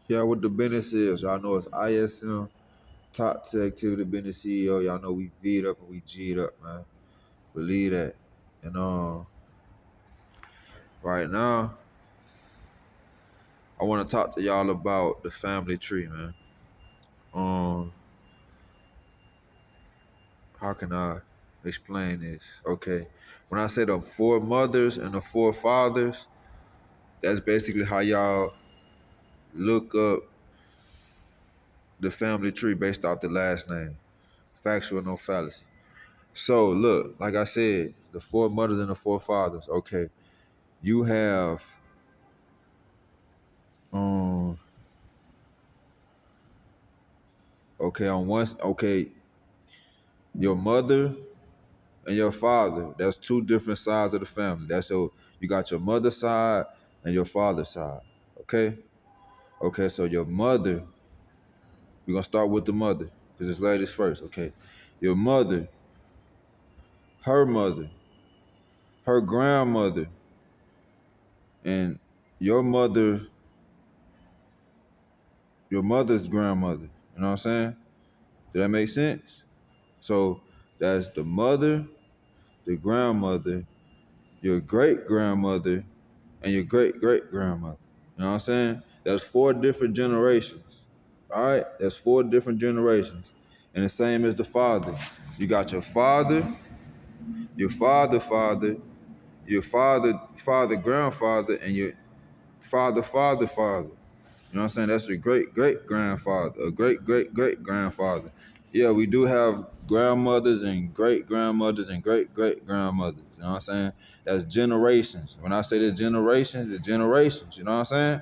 Yeah, what the business is, y'all know it's ISM, Top to Activity Business CEO. Y'all know we V'd up and we G'd up, man. Believe that. And right now, I want to talk to y'all about the family tree, man. Um, how can I explain this? Okay, when I say the four mothers and the four fathers, that's basically how y'all look up the family tree based off the last name. Factual, no fallacy. So look, like I said, the four mothers and the four fathers. Okay, you have um okay, your mother and your father. That's two different sides of the family. That's you got your mother's side and your father's side. Okay? Okay, so your mother, we're gonna start with the mother, because it's ladies first, okay. Your mother, her mother, her grandmother, and your mother, your mother's grandmother. You know what I'm saying? Did that make sense? So that's the mother, the grandmother, your great grandmother, and your great great grandmother. You know what I'm saying? That's four different generations. All right? That's four different generations. And the same as the father. You got your father, your father, your father, grandfather, and your father. You know what I'm saying? That's your great great grandfather, a great great great grandfather. Yeah, we do have grandmothers and great grandmothers and great great grandmothers. You know what I'm saying? That's generations. When I say the generations, the generations. You know what I'm saying?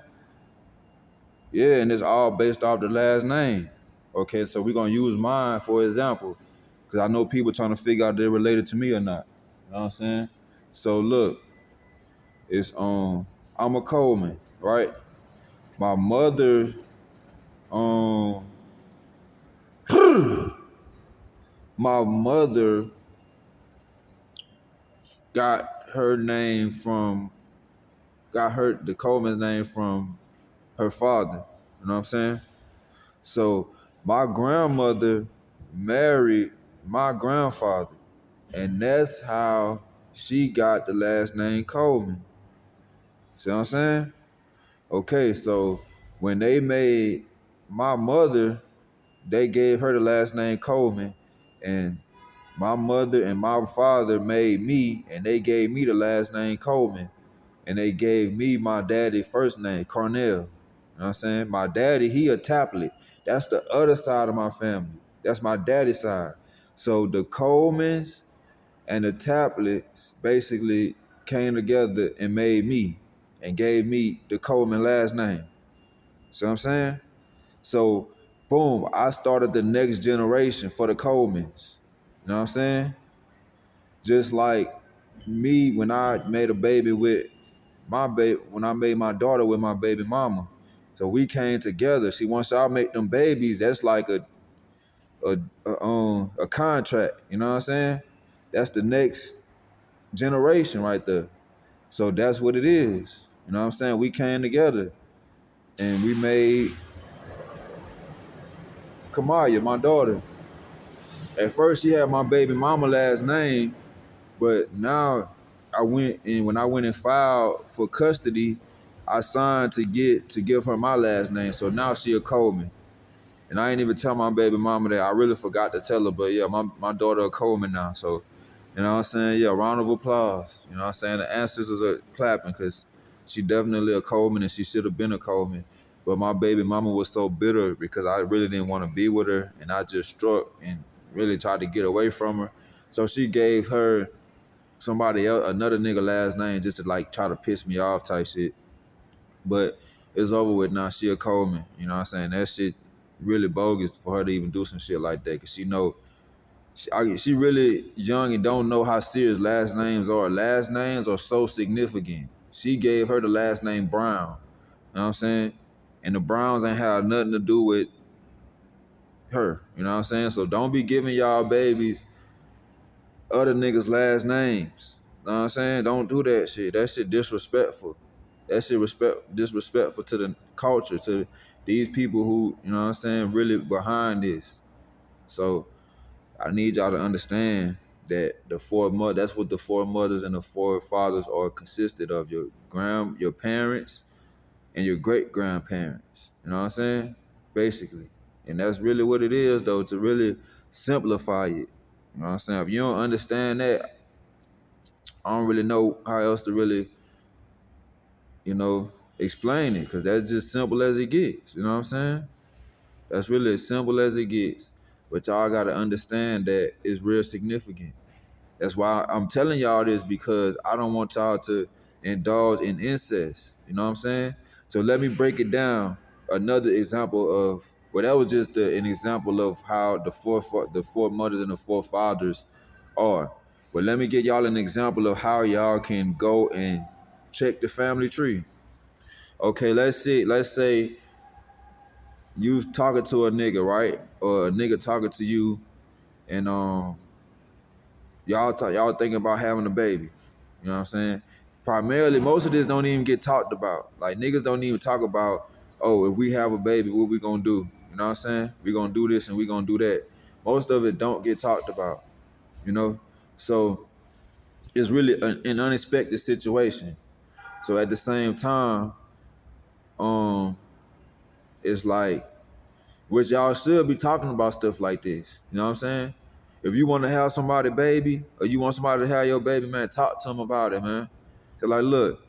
Yeah, and it's all based off the last name. Okay, so we're gonna use mine for example, because I know people trying to figure out if they're related to me or not. You know what I'm saying? So look, it's I'm a Coleman, right? My mother, um, my mother got her name from got her the Coleman's name from her father. You know what I'm saying? So my grandmother married my grandfather, and that's how she got the last name Coleman. See what I'm saying? Okay, so when they made my mother, they gave her the last name Coleman, and my mother and my father made me, and they gave me the last name Coleman, and they gave me my daddy first name, Cornell. You know what I'm saying? My daddy, he a Taplet. That's the other side of my family. That's my daddy's side. So the Colemans and the Taplets basically came together and made me and gave me the Coleman last name. See what I'm saying? So, boom, I started the next generation for the Colemans. You know what I'm saying? Just like me when I made a baby with my baby, when I made my daughter with my baby mama. So we came together. See, once y'all make them babies, that's like a contract. You know what I'm saying? That's the next generation right there. So that's what it is. You know what I'm saying? We came together and we made Kamaya, my daughter. At first she had my baby mama last name, but now when I went and filed for custody, I signed to give her my last name. So now she a Coleman. And I ain't even tell my baby mama that. I really forgot to tell her, but yeah, my daughter a Coleman now. So, you know what I'm saying? Yeah, round of applause. You know what I'm saying? The ancestors are clapping because she definitely a Coleman and she should have been a Coleman. But my baby mama was so bitter because I really didn't want to be with her and I just struck and really tried to get away from her. So she gave her somebody else, another nigga last name just to like try to piss me off type shit. But it's over with now. She a Coleman. You know what I'm saying? That shit really bogus for her to even do some shit like that. Cause she know she really young and don't know how serious last names are. Last names are so significant. She gave her the last name Brown. You know what I'm saying? And the Browns ain't had nothing to do with her. You know what I'm saying? So don't be giving y'all babies other niggas' last names. You know what I'm saying? Don't do that shit. That shit disrespectful. That shit disrespectful to the culture, to these people who, you know what I'm saying, really behind this. So I need y'all to understand that that's what the four mothers and the four fathers are consisted of: your parents and your great grandparents. You know what I'm saying? Basically. And that's really what it is though, to really simplify it. You know what I'm saying? If you don't understand that, I don't really know how else to really, you know, explain it, because that's just simple as it gets. You know what I'm saying? That's really as simple as it gets. But y'all gotta understand that it's real significant. That's why I'm telling y'all this, because I don't want y'all to indulge in incest. You know what I'm saying? So let me break it down. Another example of, well, that was just an example of how the four mothers and the four fathers are. But let me get y'all an example of how y'all can go and check the family tree. Okay, let's say you talking to a nigga, right? Or a nigga talking to you, and y'all thinking about having a baby. You know what I'm saying? Primarily, most of this don't even get talked about. Like, niggas don't even talk about, oh, if we have a baby, what we gonna do? You know what I'm saying? We gonna do this and we gonna do that. Most of it don't get talked about, you know? So it's really an unexpected situation. So at the same time, um, it's like, which y'all should be talking about stuff like this. You know what I'm saying? If you want to have somebody baby, or you want somebody to have your baby, man, talk to them about it, man. They're like, look,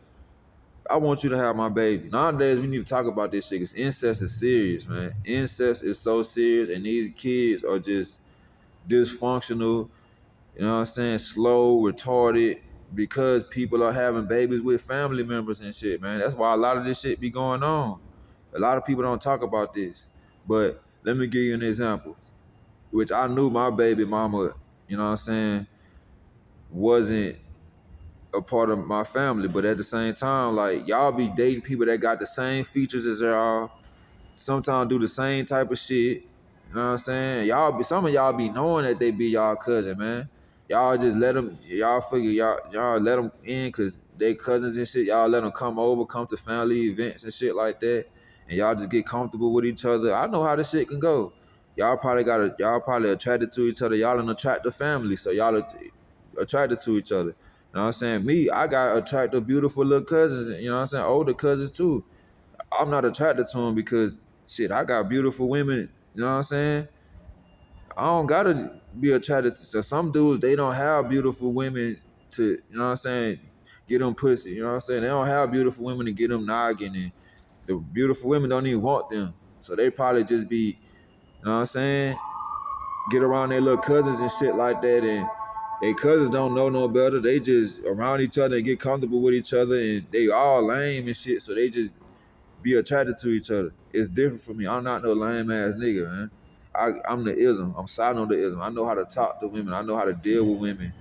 I want you to have my baby. Nowadays, we need to talk about this shit, because incest is serious, man. Incest is so serious, and these kids are just dysfunctional, you know what I'm saying, slow, retarded, because people are having babies with family members and shit, man. That's why a lot of this shit be going on. A lot of people don't talk about this. But let me give you an example, which I knew my baby mama, you know what I'm saying, wasn't a part of my family, but at the same time, like, y'all be dating people that got the same features as y'all, sometimes do the same type of shit. You know what I'm saying? Some of y'all be knowing that they be y'all cousin, man. Y'all just let them, y'all figure y'all let them in because they cousins and shit. Y'all let them come over, come to family events and shit like that, and y'all just get comfortable with each other. I know how this shit can go. Y'all probably attracted to each other. Y'all an attractive family, so y'all are attracted to each other. You know what I'm saying? Me, I got attractive, beautiful little cousins, you know what I'm saying? Older cousins too. I'm not attracted to them because, shit, I got beautiful women, you know what I'm saying? I don't gotta be attracted to some dudes. They don't have beautiful women to, you know what I'm saying, get them pussy, you know what I'm saying? They don't have beautiful women to get them noggin, and the beautiful women don't even want them. So they probably just be, you know what I'm saying, get around their little cousins and shit like that, and they cousins don't know no better. They just around each other and get comfortable with each other, and they all lame and shit, so they just be attracted to each other. It's different for me. I'm not no lame ass nigga, man. I'm the ism. I'm siding on the ism. I know how to talk to women. I know how to deal with women.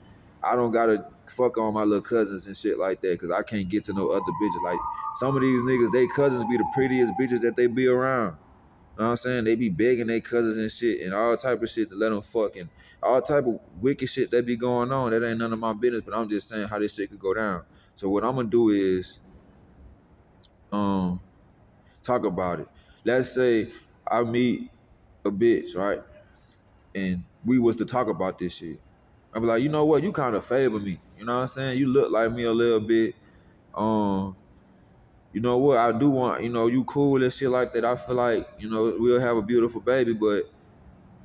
I don't gotta fuck on my little cousins and shit like that, because I can't get to no other bitches. Like, some of these niggas, they cousins be the prettiest bitches that they be around. You know what I'm saying? They be begging their cousins and shit and all type of shit to let them fuck, and all type of wicked shit that be going on. That ain't none of my business, but I'm just saying how this shit could go down. So what I'm gonna do is um talk about it. Let's say I meet a bitch, right? And we was to talk about this shit. I be like, you know what? You kind of favor me. You know what I'm saying? You look like me a little bit. Um, you know what? I do want, you cool and shit like that. I feel like, we'll have a beautiful baby, but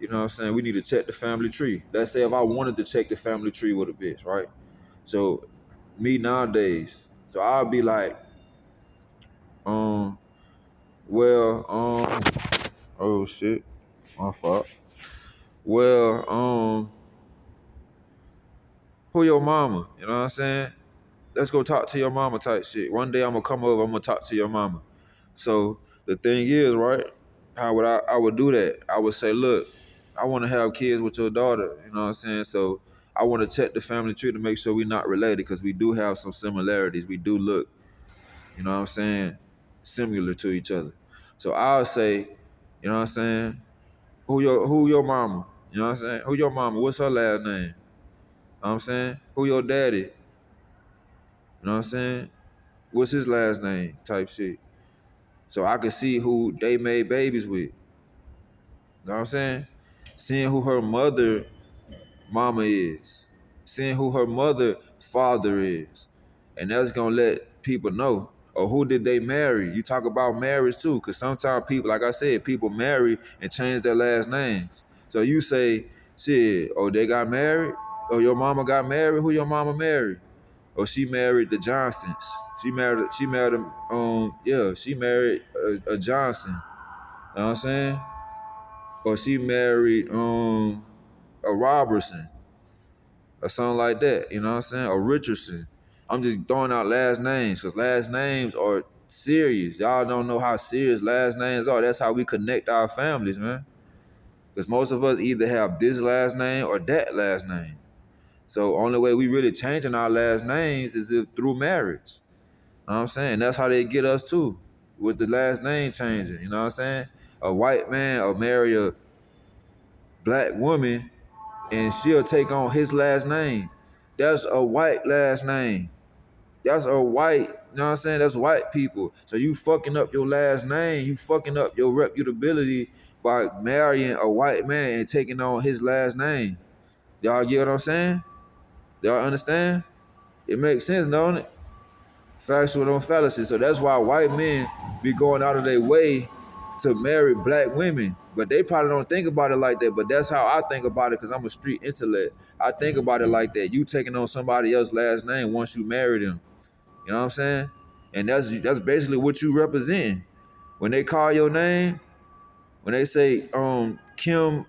you know what I'm saying? We need to check the family tree. Let's say if I wanted to check the family tree with a bitch, right? So me nowadays, so I'll be like, um, well, oh shit, my fault. Well, who your mama? You know what I'm saying? Let's go talk to your mama type shit. One day I'm gonna come over, I'm gonna talk to your mama. So the thing is, right? How would I would do that? I would say, look, I wanna have kids with your daughter, you know what I'm saying? So I wanna check the family tree to make sure we're not related, because we do have some similarities. We do look, you know what I'm saying, similar to each other. So I'll say, you know what I'm saying, who your mama? You know what I'm saying? Who your mama? What's her last name? You know what I'm saying? Who your daddy? You know what I'm saying? What's his last name? Type shit. So I could see who they made babies with. You know what I'm saying? Seeing who her mama is, seeing who her mother father is, and that's gonna let people know. Or who did they marry? You talk about marriage too, because sometimes people, like I said, people marry and change their last names. So you say, shit, oh, they got married? Or your mama got married? Who your mama married? Or she married the Johnsons. She married a Johnson. You know what I'm saying? Or she married a Robertson or something like that. You know what I'm saying? Or Richardson. I'm just throwing out last names because last names are serious. Y'all don't know how serious last names are. That's how we connect our families, man. Because most of us either have this last name or that last name. So only way we really changing our last names is if through marriage. You know what I'm saying? That's how they get us too, with the last name changing. You know what I'm saying? A white man will marry a black woman and she'll take on his last name. That's a white last name. That's a white, you know what I'm saying? That's white people. So you fucking up your last name. You fucking up your reputability by marrying a white man and taking on his last name. Y'all get what I'm saying? Y'all understand? It makes sense, don't it? Factual on fallacy. So that's why white men be going out of their way to marry black women. But they probably don't think about it like that. But that's how I think about it because I'm a street intellect. I think about it like that. You taking on somebody else's last name once you marry them. You know what I'm saying? And that's basically what you representing. When they call your name, when they say Kim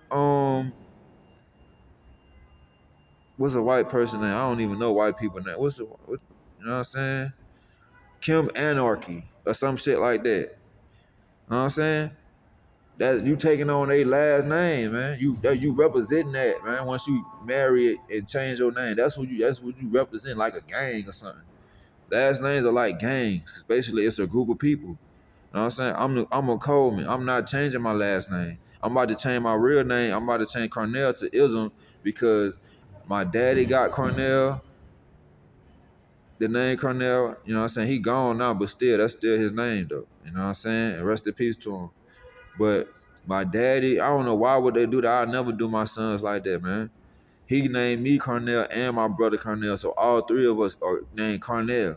what's a white person name? I don't even know white people name. You know what I'm saying? Kim Anarchy or some shit like that. You know what I'm saying? That's you taking on a last name, man. You representing that, man. Once you marry it and change your name, that's what you represent, like a gang or something. Last names are like gangs, 'cause basically it's a group of people. You know what I'm saying? I'm a Coleman. I'm not changing my last name. I'm about to change my real name. I'm about to change Cornell to Ism because my daddy got Cornell. The name Cornell, you know what I'm saying? He gone now, but still, that's still his name though. You know what I'm saying? And rest in peace to him. But my daddy, I don't know why would they do that. I'll never do my sons like that, man. He named me Cornell and my brother Cornell, so all three of us are named Cornell.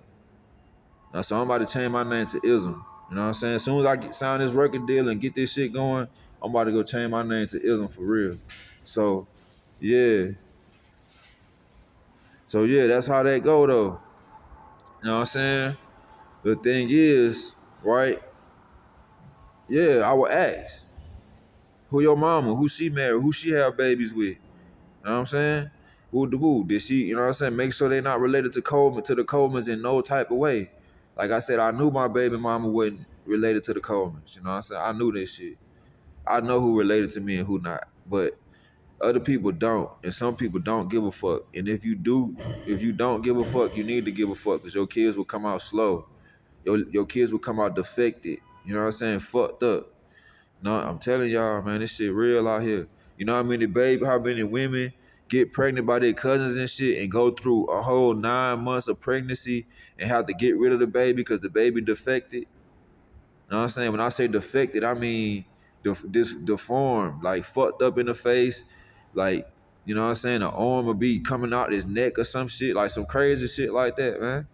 Now, so I'm about to change my name to Ism. You know what I'm saying? As soon as I sign this record deal and get this shit going, I'm about to go change my name to Ism for real. So, yeah. So, yeah, that's how that go, though. You know what I'm saying? The thing is, right? Yeah, I would ask. Who your mama? Who she married? Who she have babies with? You know what I'm saying? Who did she, you know what I'm saying? Make sure they not related to the Colemans in no type of way. Like I said, I knew my baby mama wasn't related to the Colemans. You know what I'm saying? I knew that shit. I know who related to me and who not. But other people don't. And some people don't give a fuck. And if you don't give a fuck, you need to give a fuck because your kids will come out slow. Your kids will come out defected. You know what I'm saying? Fucked up. No, I'm telling y'all, man, this shit real out here. You know how many women get pregnant by their cousins and shit and go through a whole 9 months of pregnancy and have to get rid of the baby because the baby defected? You know what I'm saying? When I say defected, I mean deformed, like fucked up in the face, like, you know what I'm saying? The arm will be coming out his neck or some shit, like some crazy shit like that, man.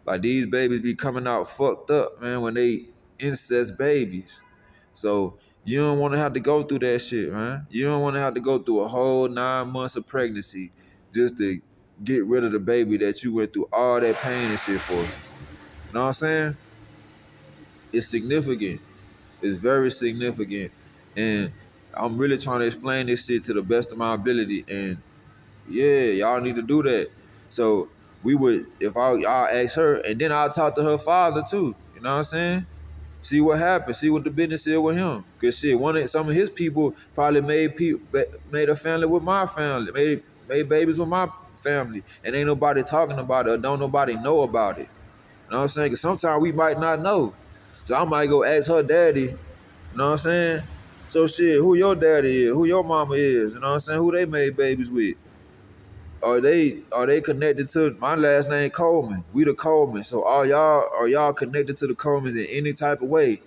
Like these babies be coming out fucked up, man, when they incest babies. So you don't want to have to go through that shit, man. You don't want to have to go through a whole 9 months of pregnancy just to get rid of the baby that you went through all that pain and shit for. You know what I'm saying? It's significant. It's very significant. And I'm really trying to explain this shit to the best of my ability. And yeah, y'all need to do that. So we would, if y'all ask her, and then I'll talk to her father too. You know what I'm saying? See what happens. See what the business is with him. Cause shit, some of his people probably made a family with my family, made babies with my family, and ain't nobody talking about it or don't nobody know about it. You know what I'm saying? Cause sometimes we might not know. So I might go ask her daddy. You know what I'm saying? So shit, who your daddy is? Who your mama is? You know what I'm saying? Who they made babies with? Are they connected to my last name Coleman? We the Coleman. So are y'all connected to the Colemans in any type of way?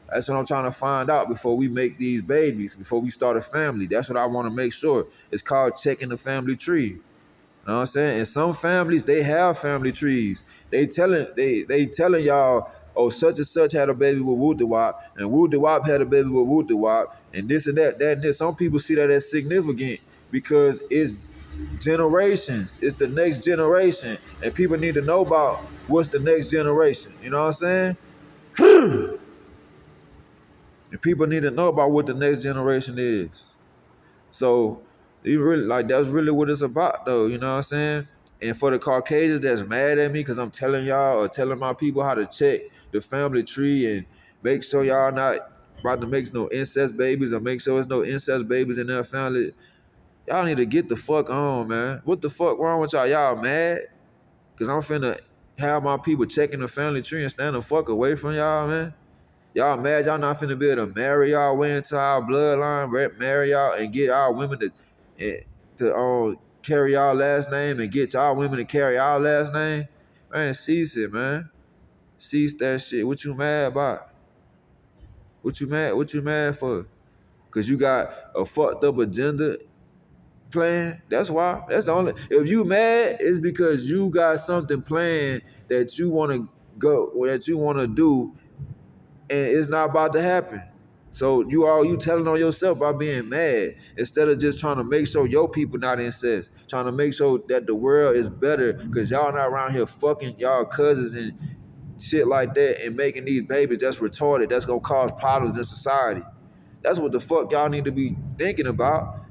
That's what I'm trying to find out before we make these babies, before we start a family. That's what I want to make sure. It's called checking the family tree. You know what I'm saying? In some families, they have family trees. They telling y'all, oh, such and such had a baby with Woo Wop, and Woo Wop had a baby with Woo Wop, and this and that, and this. Some people see that as significant because it's generations. It's the next generation, and people need to know about what's the next generation. You know what I'm saying? And people need to know about what the next generation is. So, you really like that's really what it's about, though. You know what I'm saying? And for the Caucasians that's mad at me because I'm telling y'all or telling my people how to check the family tree and make sure y'all not about to make no incest babies or make sure there's no incest babies in their family, y'all need to get the fuck on, man. What the fuck wrong with y'all? Y'all mad? Because I'm finna have my people checking the family tree and stand the fuck away from y'all, man. Y'all mad y'all not finna be able to marry y'all way into our bloodline, marry y'all and get our women to carry our last name and get y'all women to carry our last name? Man, cease it, man. Cease that shit. What you mad about? What you mad for? Cause you got a fucked up agenda plan? That's why. That's the only. If you mad, it's because you got something planned that you wanna go, or that you wanna do, and it's not about to happen. So you telling on yourself by being mad instead of just trying to make sure your people not incest, trying to make sure that the world is better because y'all not around here fucking y'all cousins and shit like that and making these babies that's retarded, that's gonna cause problems in society. That's what the fuck y'all need to be thinking about.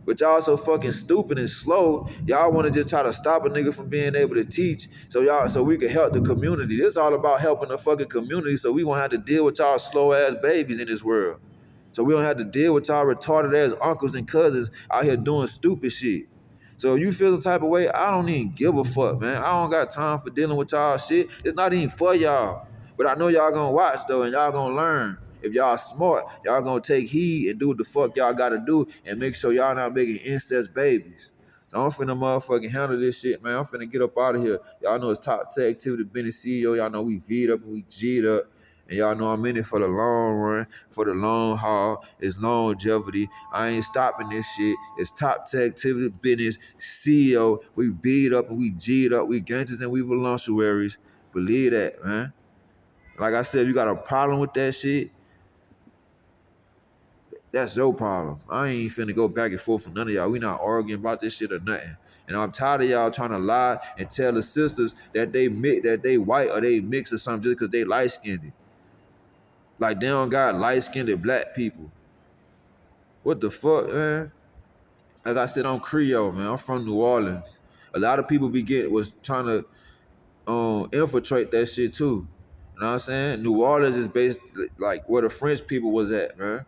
But y'all so fucking stupid and slow. Y'all want to just try to stop a nigga from being able to teach, so we can help the community. This all about helping the fucking community, so we won't have to deal with y'all slow ass babies in this world. So we don't have to deal with y'all retarded ass uncles and cousins out here doing stupid shit. So if you feel the type of way, I don't even give a fuck, man. I don't got time for dealing with y'all shit. It's not even for y'all. But I know y'all gonna watch though, and y'all gonna learn. If y'all smart, y'all gonna take heed and do what the fuck y'all gotta do and make sure y'all not making incest babies. So I'm finna motherfucking handle this shit, man. I'm finna get up out of here. Y'all know it's Top Tech Activity, Benny CEO. Y'all know we V'd up and we G'd up. And y'all know I'm in it for the long run, for the long haul. It's longevity. I ain't stopping this shit. It's Top Tech Activity Business CEO. We beat up and we G'd up. We gangsters and we voluntaries. Believe that, man. Like I said, if you got a problem with that shit, that's your problem. I ain't finna go back and forth with none of y'all. We not arguing about this shit or nothing. And I'm tired of y'all trying to lie and tell the sisters that they white or they mixed or something just because they light skinned. Like they don't got light-skinned black people. What the fuck, man? Like I said, I'm Creole, man. I'm from New Orleans. A lot of people was trying to infiltrate that shit too. You know what I'm saying? New Orleans is based like where the French people was at, man.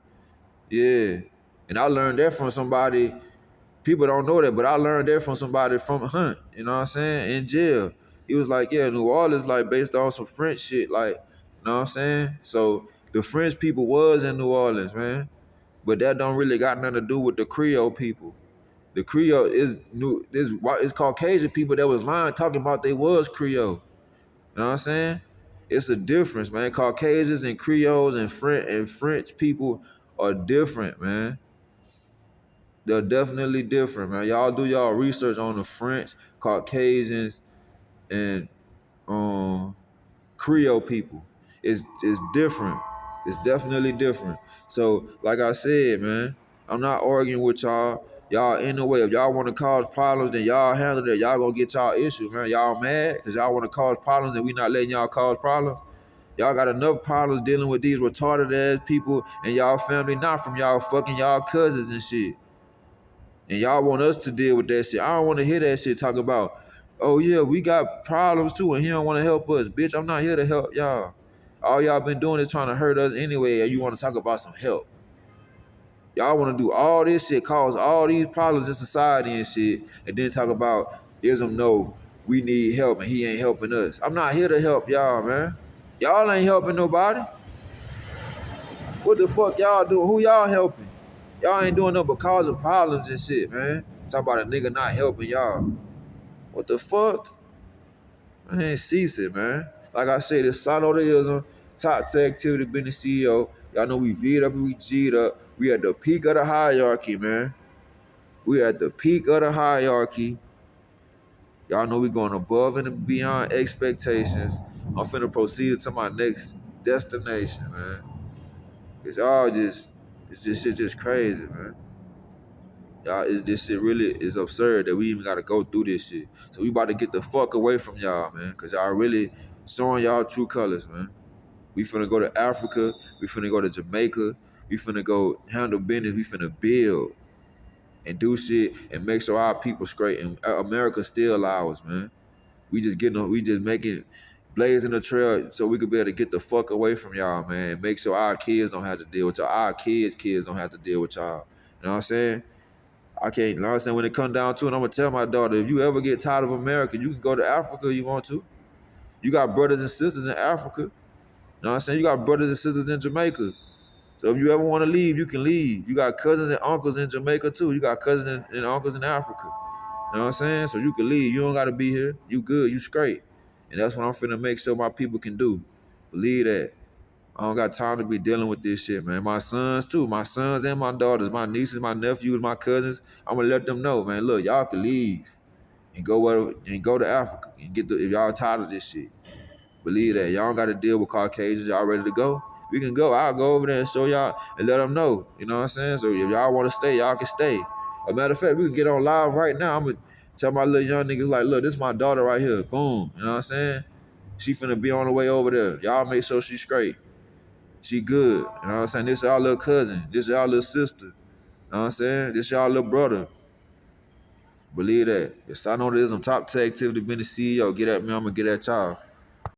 Yeah. And I learned that from somebody. People don't know that, but I learned that from somebody from Hunt. You know what I'm saying? In jail. He was like, yeah, New Orleans like based on some French shit, like, you know what I'm saying? So the French people was in New Orleans, man. But that don't really got nothing to do with the Creole people. The Creole is Caucasian people that was lying talking about they was Creole. You know what I'm saying? It's a difference, man. Caucasians and Creoles and French people are different, man. They're definitely different, man. Y'all do y'all research on the French, Caucasians, and Creole people. It's different. It's definitely different. So, like I said, man, I'm not arguing with y'all. Y'all in the way. If y'all want to cause problems, then y'all handle it. Y'all gonna get y'all issue, man. Y'all mad because y'all want to cause problems and we not letting y'all cause problems. Y'all got enough problems dealing with these retarded ass people and y'all family, not from y'all fucking y'all cousins and shit. And y'all want us to deal with that shit. I don't want to hear that shit talking about, oh yeah, we got problems too and he don't want to help us. Bitch, I'm not here to help y'all. All y'all been doing is trying to hurt us anyway, and you want to talk about some help. Y'all want to do all this shit, cause all these problems in society and shit, and then talk about ism, no, we need help and he ain't helping us. I'm not here to help y'all, man. Y'all ain't helping nobody. What the fuck y'all doing? Who y'all helping? Y'all ain't doing nothing but causing problems and shit, man. Talk about a nigga not helping y'all. What the fuck? Man, cease it, man. Like I said, it's sonodeism. top tech activity business CEO. Y'all know we V'd up and we G'd up. We at the peak of the hierarchy, man. We at the peak of the hierarchy. Y'all know we going above and beyond expectations. I'm finna proceed to my next destination, man. Cause y'all just, it's this shit just crazy, man. Y'all, this shit really is absurd that we even gotta go through this shit. So we about to get the fuck away from y'all, man. Cause y'all really showing y'all true colors, man. We finna go to Africa. We finna go to Jamaica. We finna go handle business. We finna build and do shit and make sure our people straight. And America still ours, man. We just making, blazing the trail so we could be able to get the fuck away from y'all, man. And make sure our kids don't have to deal with y'all. Our kids don't have to deal with y'all. You know what I'm saying? I can't, you know what I'm saying? When it come down to it, I'm gonna tell my daughter, if you ever get tired of America, you can go to Africa if you want to. You got brothers and sisters in Africa. You know what I'm saying? You got brothers and sisters in Jamaica. So if you ever want to leave, you can leave. You got cousins and uncles in Jamaica too. You got cousins and uncles in Africa. You know what I'm saying? So you can leave. You don't gotta be here. You good, you straight. And that's what I'm finna make sure my people can do. Believe that. I don't got time to be dealing with this shit, man. My sons too. My sons and my daughters, my nieces, my nephews, my cousins. I'm gonna let them know, man. Look, y'all can leave and go to Africa and get if y'all tired of this shit. Believe that. Y'all don't gotta deal with Caucasians. Y'all ready to go? We can go. I'll go over there and show y'all and let them know. You know what I'm saying? So if y'all want to stay, y'all can stay. As a matter of fact, we can get on live right now. I'm gonna tell my little young niggas like, look, this is my daughter right here. Boom. You know what I'm saying? She finna be on the way over there. Y'all make sure she's straight. She good. You know what I'm saying? This is y'all little cousin. This is y'all little sister. You know what I'm saying? This is y'all little brother. Believe that. Yes, I know there's some top tech activity been the CEO. Get at me, I'm gonna get at y'all.